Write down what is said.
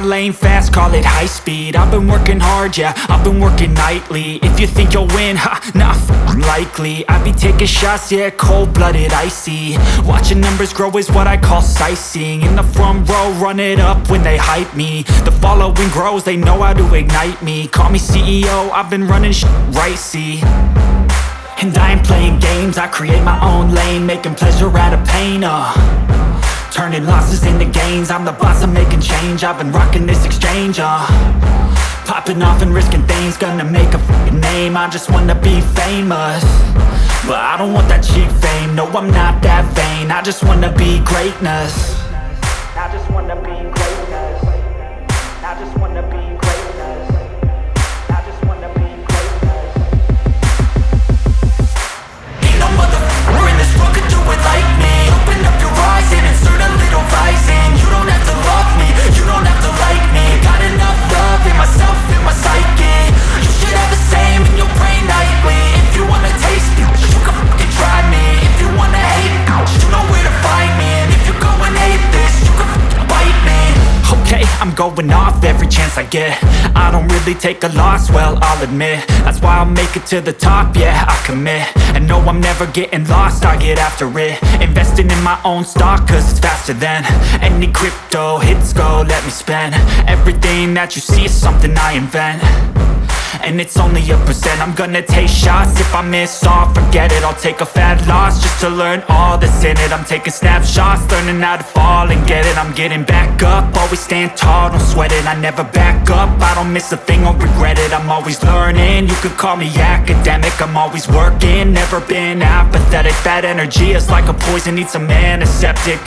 lane fast, call it high speed. I've been working hard, yeah, I've been working nightly. If you think you'll win, ha, not likely. I be taking shots, yeah, cold-blooded, icy. Watching numbers grow is what I call sightseeing. In the front row, run it up when they hype me. The following grows, they know how to ignite me. Call me CEO, I've been running right, see. And I ain't playing games, I create my own lane, making pleasure out of pain, turning losses into gains. I'm the boss, I'm making change. I've been rocking this exchange, popping off and risking things. Gonna make a f***ing name. I just wanna be famous, but I don't want that cheap fame. No, I'm not that vain. I just wanna be greatness. I just wanna be greatness. I just wanna be greatness. I just wanna be greatness. Ain't no motherfucker in this world could do it like me. Open up your eyes and insert a little rising. You don't have to love me, you don't have to like me. Got enough love in myself, in my psyche. You should have the same in your brain nightly. If you wanna taste me, you can fucking try me. If you wanna hate me, you know where to find me. And if you go and hate this, you can fucking bite me. Okay, I'm going off every chance I get. I don't really take a loss, well, I'll admit. That's why I'll make it to the top, yeah, I commit. And no, I'm never getting lost, I get after it. Investing in my own stock, cause it's faster than any crypto hits go, let me spend. Everything that you see is something I invent, and it's only a percent. I'm gonna take shots, if I miss all, forget it. I'll take a fat loss just to learn all that's in it. I'm taking snapshots, learning how to fall and get it. I'm getting back up, always stand tall, don't sweat it. I never back up, I don't miss a thing or regret it. I'm always learning, you could call me academic. I'm always working, never been apathetic. That energy is like a poison, needs some antiseptic.